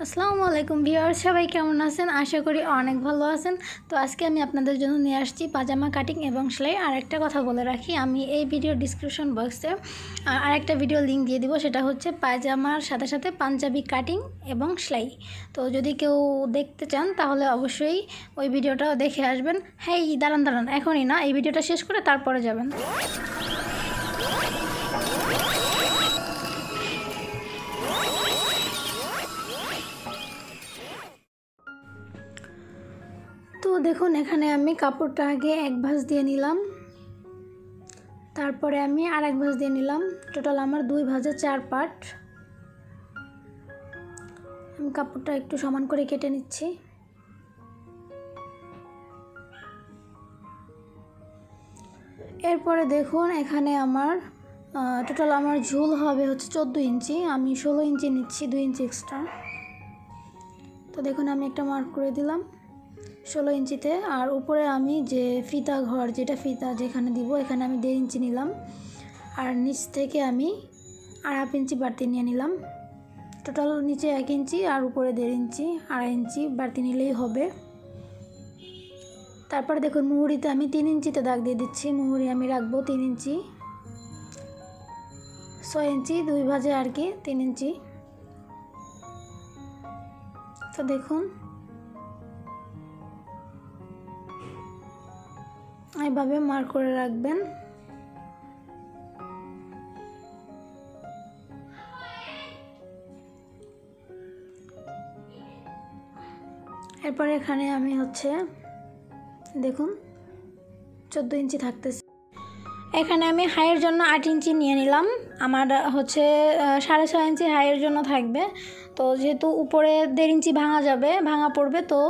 আসসালামু আলাইকুম ভিউয়ার্স, সবাই কেমন আছেন? আশা করি অনেক ভালো আছেন। তো আজকে আমি আপনাদের জন্য নিয়ে আসছি পাজামা কাটিং এবং সেলাই। আর একটা কথা বলে রাখি, আমি এই ভিডিও ডিসক্রিপশন বক্সে আরেকটা ভিডিও লিঙ্ক দিয়ে দিব, সেটা হচ্ছে পায়জামার সাথে সাথে পাঞ্জাবি কাটিং এবং সেলাই। তো যদি কেউ দেখতে চান তাহলে অবশ্যই ওই ভিডিওটাও দেখে আসবেন। হ্যাঁ, দাঁড়ান, এখনই না, এই ভিডিওটা শেষ করে তারপরে যাবেন। তো দেখুন, এখানে আমি কাপড়টা আগে এক ভাঁজ দিয়ে নিলাম, তারপরে আমি আর এক ভাঁজ দিয়ে নিলাম। টোটাল আমার 2 ভাঁজে 4 পার্ট। আমি কাপড়টা একটু সমান করে কেটে নিচ্ছি। এরপরে দেখুন, এখানে আমার টোটাল আমার ঝুল হবে হচ্ছে 14 ইঞ্চি। আমি 16 ইঞ্চি নিচ্ছি, 2 ইঞ্চি এক্সট্রা। তো দেখুন, আমি একটা মার্ক করে দিলাম 16 ইঞ্চিতে। আর উপরে আমি যে ফিতা ঘর, ফিতা যেখানে দিব, এখানে আমি 1.5 ইঞ্চি নিলাম। আর নিচ থেকে আমি 1/2 ইঞ্চি বাড়তি নিয়ে নিলাম। টোটাল নিচে 1 ইঞ্চি আর উপরে 1.5 ইঞ্চি, 2.5 ইঞ্চি বাড়তি নিলেই হবে। তারপরে দেখুন, মুহুরিতে আমি 3 ইঞ্চিতে দাগ দিয়ে দিচ্ছি। মুহুরি আমি রাখবো 3 ইঞ্চি, 6 ইঞ্চি 2 ভাঁজে আর কি 3 ইঞ্চি। তো দেখুন, এইভাবে মার্ক করে রাখবেন। এরপরে এখানে আমি হচ্ছে দেখুন 14 ইঞ্চি থাকতেছে। এখানে আমি হাইয়ের জন্য 8 ইঞ্চি নিয়ে নিলাম। আমার হচ্ছে 6.5 ইঞ্চি হাইয়ের জন্য থাকবে। তো যেহেতু উপরে 1.5 ইঞ্চি ভাঙা পড়বে, তো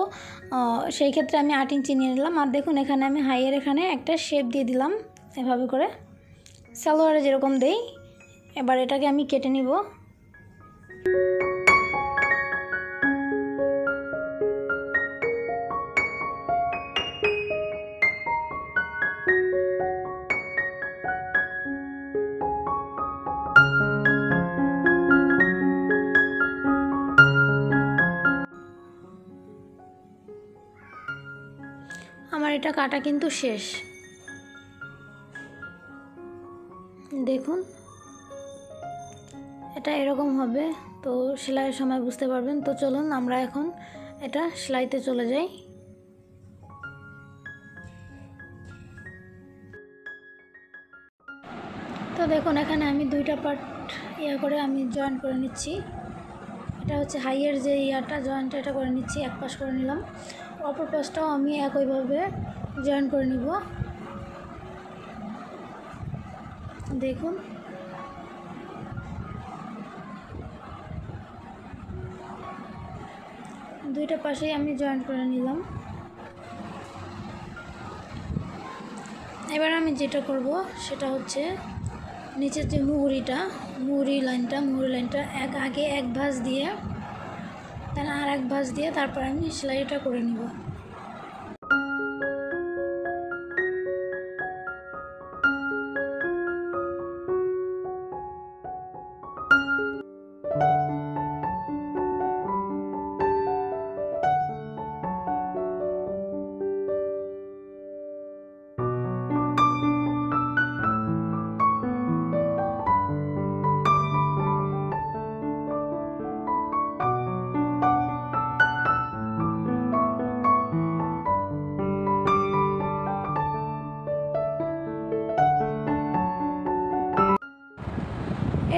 সেই ক্ষেত্রে আমি 8 ইঞ্চি নিয়ে নিলাম। আর দেখুন, এখানে আমি হাইয়ের এখানে একটা শেপ দিয়ে দিলাম, এভাবে করে সালোয়ারে যেরকম দেই। এবার এটাকে আমি কেটে নিব। আমার এটা কাটা কিন্তু শেষ। দেখুন, এটা এরকম হবে। তো সেলাইয়ের সময় বুঝতে পারবেন। তো চলুন আমরা এখন এটা সেলাইতে চলে যাই। তো দেখুন, এখানে আমি 2টা পার্ট করে আমি জয়েন করে নিচ্ছি। এটা হচ্ছে হাইয়ের যে জয়েন্টটা, এটা করে নিচ্ছি, এক পাশ করে নিলাম। অপর পাশটাও আমি একইভাবে জয়েন করে নিব। দেখুন, দুইটা পাশেই আমি জয়েন করে নিলাম। এবার আমি যেটা করব সেটা হচ্ছে নিচের যে মুহুরি লাইনটা আগে এক ভাঁজ দিয়ে, দেন আর এক ভাঁজ দিয়ে তারপর আমি সেলাইটা করে নিব।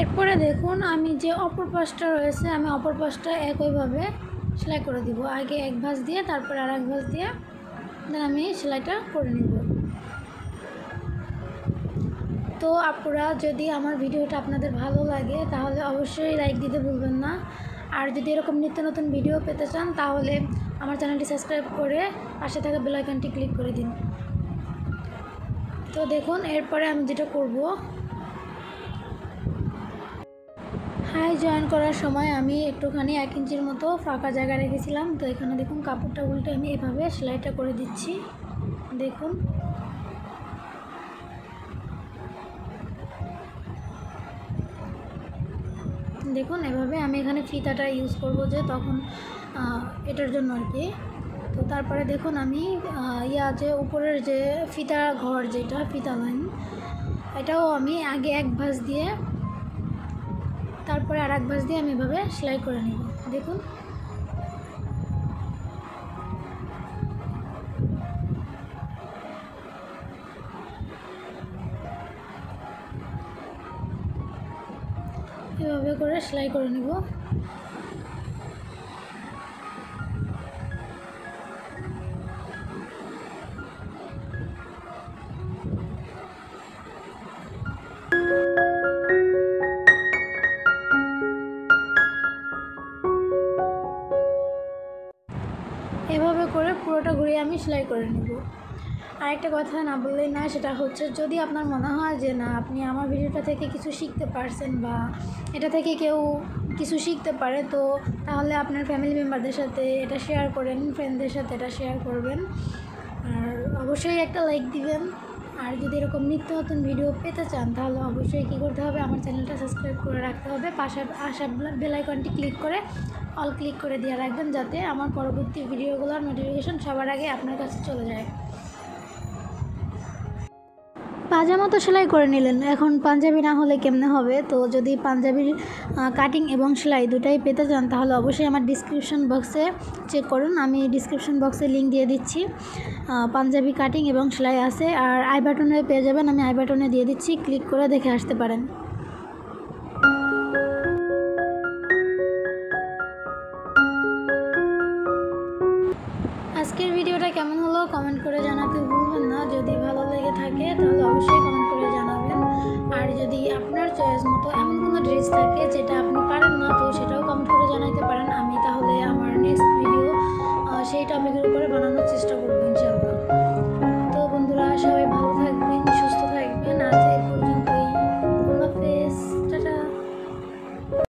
এরপরে দেখুন, আমি যে অপর পাশটা রয়েছে, আমি অপর পাশটা একইভাবে সেলাই করে দিব। আগে এক ভাঁজ দিয়ে তারপর আর এক ভাঁজ দিয়ে দেন আমি সেলাইটা করে নিব। তো আপনারা যদি আমার ভিডিওটা আপনাদের ভালো লাগে তাহলে অবশ্যই লাইক দিতে ভুলবেন না। আর যদি এরকম নিত্য নতুন ভিডিও পেতে চান তাহলে আমার চ্যানেলটি সাবস্ক্রাইব করে পাশে থাকা বেল আইকনটি ক্লিক করে দিন। তো দেখুন, এরপরে আমি যেটা করব, হাই জয়েন করার সময় আমি একটুখানি 1 ইঞ্চির মতো ফাঁকা জায়গা রেখেছিলাম। তো এখানে দেখুন, কাপড়টা উল্টে আমি এভাবে সেলাইটা করে দিচ্ছি। দেখুন, দেখুন এভাবে আমি এখানে ফিতাটা ইউজ করব যে তখন এটার জন্য আর কি। তো তারপরে দেখুন আমি যে উপরের যে ফিতা ঘর যেটা ফিতা লাইন, এটাও আমি আগে এক ভাঁজ দিয়ে তারপরে আর এক ভাঁজ দিয়ে আমি এভাবে সেলাই করে নেব। দেখুন এভাবে করে সেলাই করে নেব। এভাবে করে পুরোটা ঘুরিয়ে আমি সেলাই করে নেব। আর একটা কথা না বললেই না, সেটা হচ্ছে যদি আপনার মনে হয় যে না আপনি আমার ভিডিওটা থেকে কিছু শিখতে পারছেন বা এটা থেকে কেউ কিছু শিখতে পারে, তো তাহলে আপনার ফ্যামিলি মেম্বারদের সাথে এটা শেয়ার করেন, ফ্রেন্ডদের সাথে এটা শেয়ার করবেন, আর অবশ্যই একটা লাইক দিবেন। আর যদি এরকম নিত্য নতুন ভিডিও পেতে চান তাহলে অবশ্যই কী করতে হবে, আমার চ্যানেলটা সাবস্ক্রাইব করে রাখতে হবে, পাশে আসা বেল আইকনটি ক্লিক করে অল ক্লিক করে দিয়ে রাখবেন, যাতে আমার পরবর্তী ভিডিওগুলোর নোটিফিকেশন সবার আগে আপনার কাছে চলে যায়। পাজামা তো সেলাই করে নিলেন, এখন পাঞ্জাবি না হলে কেমনে হবে? তো যদি পাঞ্জাবির কাটিং এবং সেলাই দুটাই পেতে চান তাহলে অবশ্যই আমার ডিসক্রিপশন বক্সে চেক করুন, আমি ডিসক্রিপশন বক্সে লিঙ্ক দিয়ে দিচ্ছি। পাঞ্জাবি কাটিং এবং সেলাই আছে, আর আই বাটনে পেয়ে যাবেন, আমি আই বাটনে দিয়ে দিচ্ছি, ক্লিক করে দেখে আসতে পারেন। আজকের ভিডিওটা কেমন হলো কমেন্ট করে জানাতে ভুলবেন না। যদি ভালো লেগে থাকে তাহলে অবশ্যই কমেন্ট করে জানাবেন। আর যদি আপনার চয়েস মতো এমন কোনো ড্রেস থাকে যেটা আপনি পারেন না, তো সেটাও কমেন্ট করে জানাতে পারেন। আমি তাহলে আমার নেক্সট ভিডিও সেই টপিকের উপরে বানানোর চেষ্টা করব।